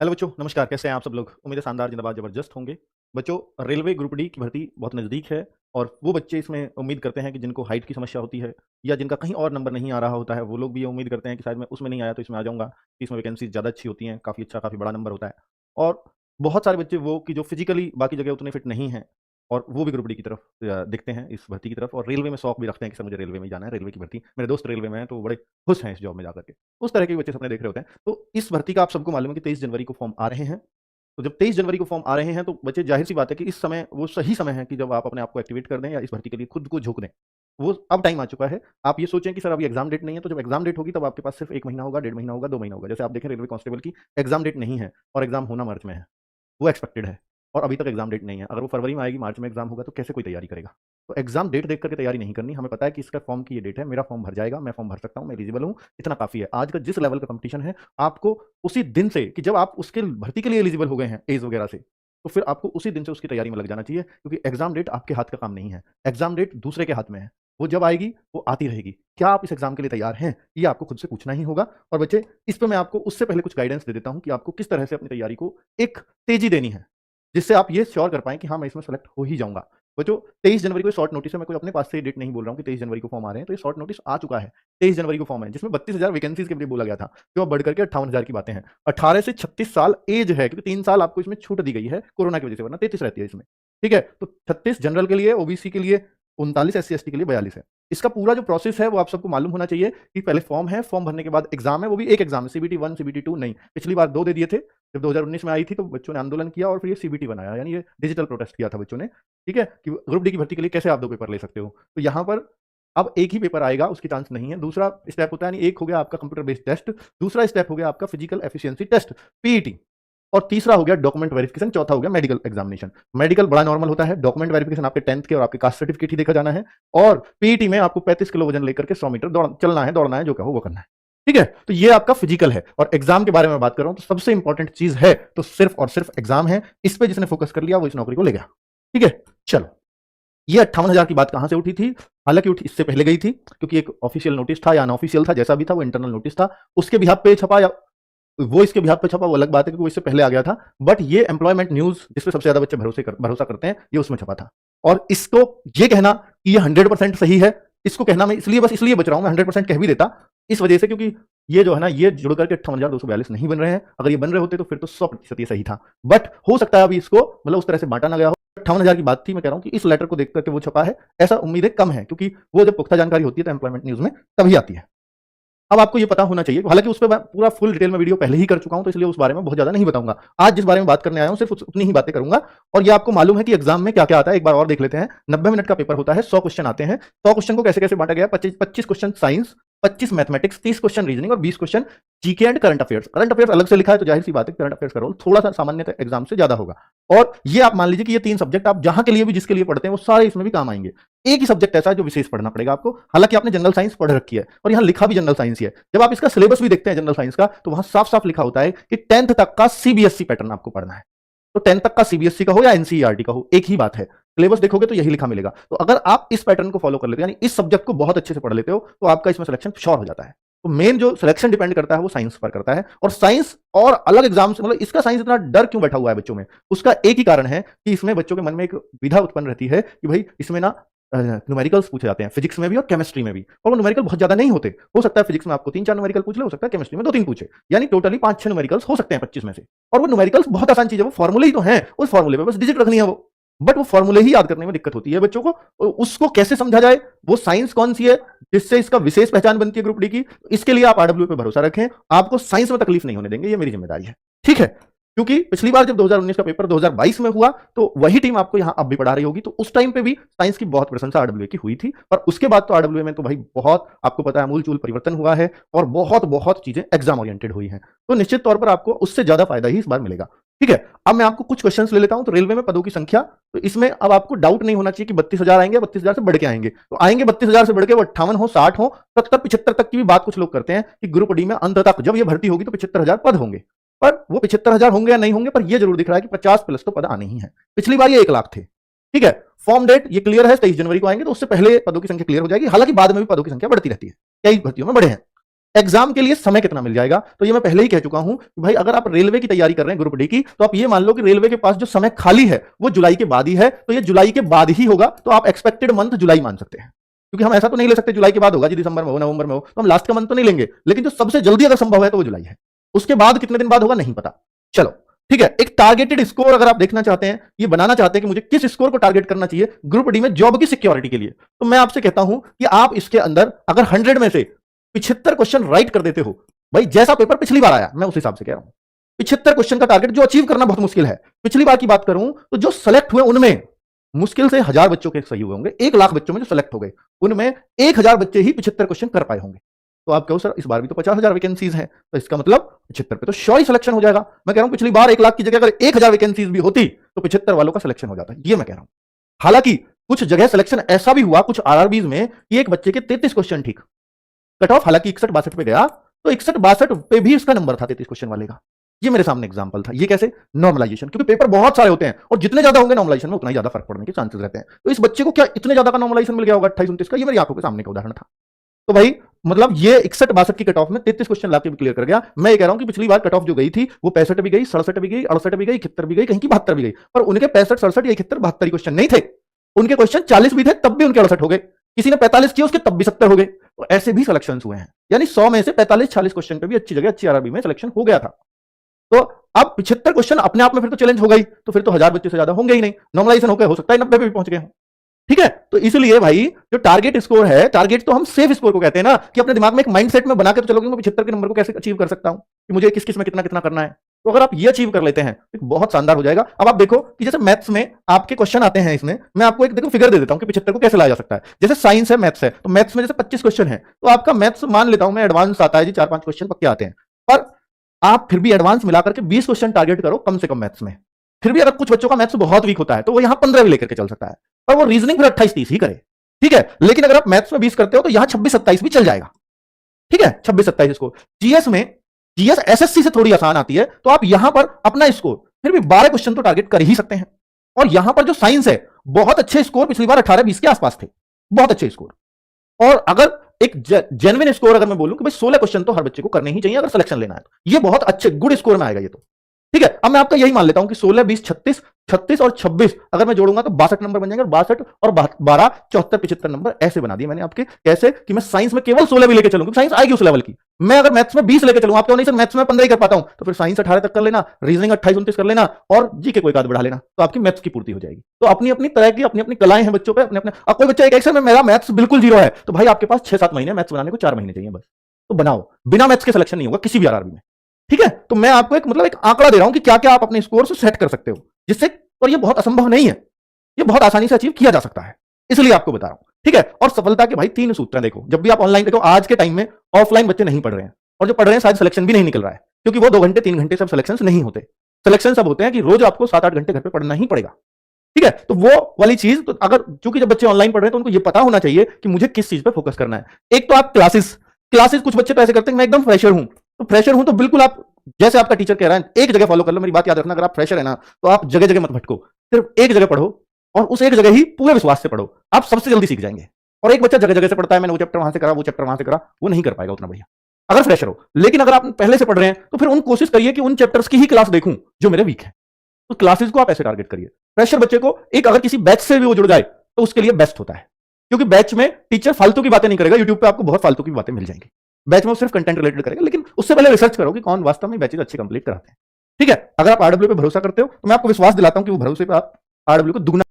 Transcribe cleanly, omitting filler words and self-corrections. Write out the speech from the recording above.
Hello बच्चों, नमस्कार। कैसे हैं आप सब लोग? उम्मीद है शानदार, जिंदाबाद, जबरदस्त होंगे। बच्चों, रेलवे ग्रुप डी की भर्ती बहुत नज़दीक है और वो बच्चे इसमें उम्मीद करते हैं कि जिनको हाइट की समस्या होती है या जिनका कहीं और नंबर नहीं आ रहा होता है, वो लोग भी ये उम्मीद करते हैं कि शायद मैं उसमें नहीं आया तो इसमें आ जाऊँगा, कि इसमें वैकेंसी ज़्यादा अच्छी होती हैं, काफ़ी अच्छा, काफ़ी बड़ा नंबर होता है। और बहुत सारे बच्चे वो कि जो फिज़िकली बाकी जगह उतने फिट नहीं हैं और वो भी ग्रुप डी की तरफ दिखते हैं, इस भर्ती की तरफ, और रेलवे में शौक भी रखते हैं कि सर मुझे रेलवे में ही जाना है, रेलवे की भर्ती। मेरे दोस्त रेलवे में हैं तो वो बड़े खुश हैं इस जॉब में जाकर के। उस तरह के भी बच्चे सपने देख रहे होते हैं। तो इस भर्ती का आप सबको मालूम है कि 23 जनवरी को फॉर्म आ रहे हैं। तो जब 23 जनवरी को फॉर्म आ रहे हैं तो बच्चे, ज़ाहिर-सी बात है कि इस समय वो सही समय है कि जब आप अपने आप को एक्टिवेट कर दें या इस भर्ती के लिए खुद को झोंक दें। वो अब टाइम आ चुका है। आप ये सोचें कि सर अभी एग्ज़ाम डेट नहीं है, तो जब एग्ज़ाम डेट होगी तब आपके पास सिर्फ़ 1 महीना होगा, डेढ़ महीना होगा, 2 महीना होगा। जैसे आप देखें रेलवे कांस्टेबल की एग्ज़ाम डेट नहीं है और एग्ज़ाम होना मार्च में है। वो एक्सपेक्टेड है और अभी तक एग्ज़ाम डेट नहीं है। अगर वो फरवरी में आएगी, मार्च में एग्ज़ाम होगा तो कैसे कोई तैयारी करेगा? तो एग्ज़ाम डेट देख कर के तैयारी नहीं करनी। हमें पता है कि इसका फॉर्म की ये डेट है, मेरा फॉर्म भर जाएगा, मैं फॉर्म भर सकता हूँ, मैं एलिजिबल हूँ, इतना काफ़ी है। आज का जिस लेवल का कॉम्पिटिशन है, आपको उसी दिन से कि जब आप उसके भर्ती के लिए एलिजिबल हो गए हैं ऐज वगैरह से, तो फिर आपको उसी दिन से उसकी तैयारी में लग जाना चाहिए, क्योंकि एग्ज़ाम डेट आपके हाथ का काम नहीं है। एग्ज़ाम डेट दूसरे के हाथ में है। वो जब आएगी, वो आती रहेगी। क्या आप इस एग्ज़ाम के लिए तैयार हैं? ये आपको खुद से पूछना ही होगा। और बच्चे, इस पे मैं आपको उससे पहले कुछ गाइडेंस दे देता हूँ कि आपको किस तरह से अपनी तैयारी को एक तेज़ी देनी है, जिससे आप ये श्योर कर पाएँ कि हाँ, मैं इसमें सेलेक्ट हो ही जाऊँगा। बच्चों, 23 जनवरी को शॉर्ट नोटिस है, मैं कोई अपने पास से डेट नहीं बोल रहा हूँ कि 23 जनवरी को फॉर्म आ रहे हैं, तो ये शॉर्ट नोटिस आ चुका है। 23 जनवरी को फॉर्म है, जिसमें 32,000 वैकेंसीज़ के लिए बोला गया था, जो अब बढ़ करके 58,000 की बातें हैं। 18 से 36 साल ऐज है, क्योंकि 3 साल आपको इसमें छूट दी गई है कोरोना की वजह से, वरना 33 रहती है इसमें। ठीक है? तो 36 जनरल के लिए, ओबीसी के लिए 39, एससी-एसटी के लिए 42 है। इसका पूरा जो प्रोसेस है वो आप सबको मालूम होना चाहिए कि पहले फॉर्म है, फॉर्म भरने के बाद एग्ज़ाम है, वो भी एक एग्ज़ाम है, सीबीटी 1, सीबीटी 2 नहीं। पिछली बार 2 दे दिए थे, जब 2019 में आई थी तो बच्चों ने आंदोलन किया और फिर ये सीबीटी बनाया, यानी ये डिजिटल प्रोटेस्ट किया था बच्चों ने, ठीक है? कि ग्रुप डी की भर्ती के लिए कैसे आप 2 पेपर ले सकते हो। तो यहाँ पर अब एक ही पेपर आएगा, उसकी चांस नहीं है। दूसरा स्टेप होता है, यानी एक हो गया आपका कंप्यूटर बेस्ड टेस्ट, दूसरा स्टेप हो गया आपका फिजिकल एफिशिएंसी टेस्ट, पीईटी, और तीसरा हो गया डॉक्यूमेंट वेरिफिकेशन, चौथा हो गया मेडिकल एग्जामिनेशन। मेडिकल बड़ा नॉर्मल होता है, डॉक्यूमेंट वेरिफिकेशन आपके 10th के और आपके कास्ट सर्टिफिकेट ही देखा जाना है, और पीईटी में आपको 35 किलो वजन लेकर के 100 मीटर चलना है, दौड़ना है, जो कहो वो करना है। ठीक है? तो ये आपका फिजिकल है। और एग्जाम के बारे में बात कर रहा हूं, तो सबसे इंपॉर्टेंट चीज है तो सिर्फ और सिर्फ एग्जाम है। इस पे जिसने फोकस कर लिया वो इस नौकरी को ले गया। ठीक है? चलो, ये 58,000 की बात कहां से उठी थी? हालांकि उठी इससे पहले गई थी, क्योंकि एक ऑफिशियल नोटिस था या अनऑफिशियल था, जैसा भी था, वो इंटरनल नोटिस था, उसके बिहाफ पे छपा या वो इसके बिहाफ पे छपा, वो अलग बात है, क्योंकि वो इससे पहले आ गया था। बट ये एम्प्लॉयमेंट न्यूज़, जिस पे सबसे ज़्यादा बच्चे भरोसा करते हैं, ये उसमें छपा था। और इसको ये कहना कि ये 100% सही है, इसको कहना मैं इसलिए बच रहा हूँ, मैं 100% कह भी देता, इस वजह से, क्योंकि ये जो है ना, ये जुड़ करके 58,242 नहीं बन रहे हैं। अगर ये बन रहे होते तो फिर तो 100% ये सही था। बट हो सकता है अभी इसको मतलब उस तरह से बांटा ना गया हो। 58,000 की बात थी, मैं कह रहा हूँ कि इस लेटर को देख करके वो छपा है, ऐसा उम्मीदें कम है, क्योंकि वो जब पुख्ता जानकारी होती है तो एम्प्लॉयमेंट न्यूज़ में तभी आती है। अब आपको ये पता होना चाहिए, हालांकि उस पे मैं पूरा फुल डिटेल में वीडियो पहले ही कर चुका हूं, तो इसलिए उस बारे में बहुत ज्यादा नहीं बताऊंगा। आज जिस बारे में बात करने आया हूं सिर्फ उतनी ही बातें करूंगा। और ये आपको मालूम है कि एग्जाम में क्या क्या आता है, एक बार और देख लेते हैं। 90 मिनट का पेपर होता है, 100 क्वेश्चन आते हैं। 100 क्वेश्चन को कैसे कैसे बांटा गया? 25 question science, 25 mathematics, 30 question reasoning और 20 question GK and current affairs. Current affairs अलग से लिखा है, तो जाहिर सी बात है करंट अफेयर्स का रोल थोड़ा सा सामान्य एग्जाम से ज्यादा होगा। और ये आप मान लीजिए कि ये 3 सब्जेक्ट आप जहां के लिए भी, जिसके लिए पढ़ते हैं, वो सारे इसमें भी काम आएंगे। एक ही सब्जेक्ट ऐसा है जो विशेष पढ़ना पड़ेगा आपको, हालांकि आपने जनरल साइंस पढ़ रखी है और यहाँ लिखा भी जनरल साइंस ही है। जब आप इसका सिलेबस भी देखते हैं जनरल साइंस का, तो वहां साफ साफ लिखा होता है कि 10th तक का सीबीएसई पैटर्न आपको पढ़ना है। तो 10th तक का सीबीएसई का हो या एनसीईआरटी का हो, एक ही बात है। सिलेबस देखोगे तो यही लिखा मिलेगा। तो अगर आप इस पैटर्न को फॉलो कर लेते हो, यानी इस सब्जेक्ट को बहुत अच्छे से पढ़ लेते हो, तो आपका इसमें सिलेक्शन श्योर हो जाता है। तो मेन जो सिलेक्शन डिपेंड करता है वो साइंस पर करता है। और साइंस और अलग एग्जाम से, मतलब इसका साइंस इतना डर क्यों बैठा हुआ है बच्चों में? उसका एक ही कारण है कि इसमें बच्चों के मन में एक विधा उत्पन्न रहती है कि भाई इसमें ना न्यूमेरिकल्स पूछे जाते हैं, फिजिक्स में भी और केमिस्ट्री में भी, और वो न्यूमेरिकल बहुत ज्यादा नहीं होते। हो सकता है फिजिक्स में आपको 3-4 न्यूमेरिकल पूछ ले, हो सकता है केमिस्ट्री में 2-3 पूछे, यानी टोटली 5-6 न्यूमेरिकल्स हो सकते हैं 25 में से। और वो न्यूमेरिकल्स बहुत आसान चीज है, वो फॉर्मूले ही तो हैं, उस फॉर्मूले पे बस डिजिट रखनी है वो। बट वो फॉर्मूले ही याद करने में दिक्कत होती है बच्चों को। उसको कैसे समझा जाए, वो साइंस कौन सी है जिससे इसका विशेष पहचान बनती है ग्रुप डी की, इसके लिए आप आरडब्ल्यू पे भरोसा रखें। आपको साइंस में तकलीफ नहीं होने देंगे, ये मेरी जिम्मेदारी है। ठीक है? क्योंकि पिछली बार जब 2019 का पेपर 2022 में हुआ, तो वही टीम आपको यहां अब भी पढ़ा रही होगी, तो उस टाइम पे भी साइंस की बहुत प्रशंसा आरडब्ल्यू की हुई थी। और उसके बाद तो आरडब्ल्यू में तो भाई बहुत, आपको पता है, मूल-चूल परिवर्तन हुआ है और बहुत बहुत चीजें एग्जाम ओरिएंटेड हुई हैं। तो निश्चित तौर पर आपको उससे ज्यादा फायदा ही इस बार मिलेगा। ठीक है? अब मैं आपको कुछ क्वेश्चंस ले लेता हूं। तो रेलवे में पदों की संख्या, तो इसमें अब आपको डाउट नहीं होना चाहिए कि 32,000 आएंगे, 32,000 से बढ़ के आएंगे। तो आएंगे 32,000 से बढ़ के, वो 58 हो, 60 हो, 70, 75 तक की भी बात कुछ लोग करते हैं कि ग्रुप डी में अंत तक जब ये भर्ती होगी तो 75,000 पद होंगे। पर वो 75,000 होंगे या नहीं होंगे, पर ये जरूर दिख रहा है कि 50 प्लस तो पद आने ही है। पिछली बार ये 1 लाख थे। ठीक है? फॉर्म डेट ये क्लियर है, 23 जनवरी को आएंगे, तो उससे पहले पदों की संख्या क्लियर हो जाएगी। हालांकि बाद में भी पदों की संख्या बढ़ती रहती है, कई भर्तियों में बढ़े हैं। एग्जाम के लिए समय कितना मिल जाएगा? तो ये मैं पहले ही कह चुका हूं कि भाई अगर आप रेलवे की तैयारी कर रहे हैं ग्रुप डी की, तो आप ये मान लो कि रेलवे के पास जो समय खाली है वो जुलाई के बाद ही है, तो ये जुलाई के बाद ही होगा, तो आप एक्सपेक्टेड मंथ जुलाई मान सकते हैं। क्योंकि हम ऐसा तो नहीं ले सकते जुलाई के बाद होगा जी, दिसंबर में हो, नवंबर में हो, तो हम लास्ट का मंथ तो नहीं लेंगे, लेकिन जो सबसे जल्दी अगर संभव है तो वो जुलाई है। उसके बाद कितने दिन बाद होगा नहीं पता। चलो ठीक है, एक टारगेटेड स्कोर अगर आप देखना चाहते हैं, ये बनाना चाहते हैं कि मुझे किस स्कोर को टारगेट करना चाहिए ग्रुप डी में जॉब की सिक्योरिटी के लिए, तो मैं आपसे कहता हूं कि आप इसके अंदर अगर 100 में से 75 क्वेश्चन राइट कर देते हो, भाई जैसा पेपर पिछली बार आया मैं उस हिसाब से कह रहा हूं, 75 क्वेश्चन का टारगेट जो अचीव करना बहुत मुश्किल है। पिछली बार की बात करूं तो जो सेलेक्ट हुए उनमें मुश्किल से 1000 बच्चों के सही हुए होंगे, 1 लाख बच्चों में जो सेलेक्ट हो गए उनमें 1000 बच्चे ही 75 क्वेश्चन कर पाए होंगे। तो आप कहो सर इस बार भी तो 50,000 वैकेंसीज हैं, तो इसका मतलब 75 पे तो श्योर ही सिलेक्शन हो जाएगा। मैं कह रहा हूं पिछली बार 1 लाख की जगह अगर 1000 वैकेंसीज भी होती तो 75 वालों का सिलेक्शन हो जाता है, ये मैं कह रहा हूं। हालांकि कुछ जगह सिलेक्शन ऐसा भी हुआ कुछ आरआरबीज में कि एक बच्चे के 33 क्वेश्चन ठीक, कट ऑफ हालांकि 61-62 पे गया, तो 61-62 पे भी इसका नंबर था 33 क्वेश्चन वाले का। ये मेरे सामने एग्जांपल था। ये कैसे? नॉर्मलाइजेशन, क्योंकि पेपर बहुत सारे होते हैं और जितने ज्यादा होंगे नॉर्मलाइजेशन में उतना ही ज्यादा फर्क पड़ने के चांसेस रहते हैं। तो इस बच्चे को क्या इतने ज्यादा का नॉर्मलाइजेशन मिल गया होगा 28-29 का? ये मेरी आंखों के सामने का उदाहरण था। तो भाई मतलब ये 61-62 की कट ऑफ में 33 क्वेश्चन लाके भी क्लियर कर गया। मैं ये कह रहा हूं कि पिछली बार कट ऑफ जो गई थी वो 65 भी गई, 67 भी गई, 68 भी गई, 71 भी गई, कहीं की 72 भी गई, पर उनके 65, 67 या 71, 72 क्वेश्चन नहीं थे। उनके क्वेश्चन 40 भी थे तब भी उनके 68 हो गए, किसी ने 45 किया उसके तब भी 70 हो गए। तो ऐसे भी सिलेक्शन हुए हैं, यानी 100 में से 45-40 क्वेश्चन पे भी अच्छी जगह अच्छी आरआरबी में सिलेक्शन हो गया था। तो अब 75 क्वेश्चन अपने आप में फिर तो चैलेंज हो गई, तो फिर तो 1000 बच्चे से ज्यादा होंगे ही नहीं, नॉर्मलाइजेशन होकर हो सकता है 90 पे भी पहुंच गए हो। ठीक है, तो इसलिए भाई जो टारगेट स्कोर है, टारगेट तो हम सेफ स्कोर को कहते हैं ना, कि अपने दिमाग में एक माइंडसेट में बना के तो चलोगे मैं 75 के नंबर को कैसे अचीव कर सकता हूं, कि मुझे किस किस में कितना कितना करना है। तो अगर आप ये अचीव कर लेते हैं तो बहुत शानदार हो जाएगा। अब आप देखो कि जैसे मैथ्स में आपके क्वेश्चन आते हैं, इसमें मैं आपको एक देखो फिगर दे देता हूं कि 75 को कैसे लाया जा सकता है। जैसे साइंस है, मैथ्स है, तो मैथ्स में जैसे 25 क्वेश्चन है, तो आपका मैथ्स मान लेता हूं मैं एडवांस आता है जी, 4-5 क्वेश्चन पक्के आते हैं, पर आप फिर भी एडवांस मिलाकर के 20 क्वेश्चन टारगेट करो कम से कम मैथ्स में। फिर भी अगर कुछ बच्चों का मैथ्स बहुत वीक होता है तो वो यहां 15 भी लेकर के चल सकता है, और वो रीजनिंग फिर 28-30 ही करे। ठीक है, लेकिन अगर आप मैथ्स में 20 करते हो तो यहां 26-27 भी चल जाएगा। ठीक है, 26-27 स्कोर। जीएस में, जीएस एसएससी से थोड़ी आसान आती है, तो आप यहां पर अपना स्कोर फिर भी 12 क्वेश्चन तो टारगेट कर ही सकते हैं। और यहां पर जो साइंस है, बहुत अच्छे स्कोर पिछली बार 18-20 के आसपास थे, बहुत अच्छे स्कोर। और अगर एक जेन्युइन स्कोर अगर मैं बोलूं कि भाई 16 क्वेश्चन तो हर बच्चे को करने ही चाहिए अगर सिलेक्शन लेना है, तो ये बहुत अच्छे गुड स्कोर में आएगा ये तो। ठीक है, अब मैं आपका यही मान लेता हूं कि 16, 20, 36, 36 और 26 अगर मैं जोड़ूंगा तो 62 नंबर बन जाएंगे, और 62 और 12, 74, 75 नंबर ऐसे बना दिए मैंने आपके। कैसे? कि मैं साइंस में केवल 16 भी लेके चलूंगा, साइंस आएगी उस लेवल की। मैं अगर मैथ्स में 20 लेके चलूं, आप क्यों नहीं सर मैथ्स में 15 ही कर पाता हूं, तो फिर साइंस 18 तक कर लेना, रीजनिंग 28-29 कर लेना, और जी के कोई एक आध बढ़ा लेना, तो आपकी मैथ्स की पूर्ति हो जाएगी। तो अपनी अपनी तरह की अपनी अपनी कलाएं हैं बच्चों पे, अपने अपने। अब कोई बच्चा एक सर मेरा मैथ्स बिल्कुल जीरो है, तो भाई आपके पास 6-7 महीने, मैथ्स बनाने को 4 महीने चाहिए बस, तो बनाओ। बिना मैथ्स के सिलेक्शन नहीं होगा किसी भी आरआरबी में। ठीक है, तो मैं आपको एक मतलब एक आंकड़ा दे रहा हूं कि क्या क्या आप अपने स्कोर से सेट कर सकते हो, जिससे, और ये बहुत असंभव नहीं है, ये बहुत आसानी से अचीव किया जा सकता है, इसलिए आपको बता रहा हूं। ठीक है, और सफलता के भाई 3 सूत्र हैं। देखो, जब भी आप ऑनलाइन देखो, आज के टाइम में ऑफलाइन बच्चे नहीं पढ़ रहे हैं, और जो पढ़ रहे हैं शायद सिलेक्शन भी नहीं निकल रहा है, क्योंकि वो 2 घंटे 3 घंटे सब सिलेक्शन नहीं होते। सिलेक्शन सब होते हैं कि रोज आपको 7-8 घंटे घर पे पढ़ना ही पड़ेगा। ठीक है, तो वो वाली चीज, तो अगर चूंकि जब बच्चे ऑनलाइन पढ़ रहे हैं तो उनको ये पता होना चाहिए कि मुझे किस चीज पे फोकस करना है। एक तो आप क्लासेस, कुछ बच्चे तो ऐसे करते हैं मैं एकदम फ्रेशर हूं, तो फ्रेशर हूं तो बिल्कुल आप जैसे आपका टीचर कह रहा है एक जगह फॉलो कर लो। मेरी बात याद रखना, अगर आप फ्रेशर है ना तो आप जगह जगह मत भटको, सिर्फ एक जगह पढ़ो और उस एक जगह ही पूरे विश्वास से पढ़ो, आप सबसे जल्दी सीख जाएंगे। और एक बच्चा जगह जगह से पढ़ता है, मैंने वो चैप्टर वहां से करा, वो चैप्टर वहां से करा, वो नहीं कर पाएगा उतना बढ़िया अगर फ्रेशर हो। लेकिन अगर आप पहले से पढ़ रहे हैं तो फिर उन कोशिश करिए कि उन चैप्टर्स की ही क्लास देखूं जो मेरे वीक है, तो क्लासेस को आप ऐसे टारगेट करिए। फ्रेशर बच्चे को एक अगर किसी बैच से भी वो जुड़ जाए तो उसके लिए बेस्ट होता है, क्योंकि बैच में टीचर फालतू की बातें नहीं करेगा। यूट्यूब पे आपको बहुत फालतू की बातें मिल जाएंगी, बैच में वो सिर्फ कंटेंट रिलेटेड करेगा, लेकिन उससे पहले रिसर्च करो कि कौन वास्तव में बैचेज अच्छे कंप्लीट कराते हैं। ठीक है, अगर आप आरडब्ल्यू पे भरोसा करते हो तो मैं आपको विश्वास दिलाता हूं कि वो भरोसे पे आप आरडब्ल्यू को दुगना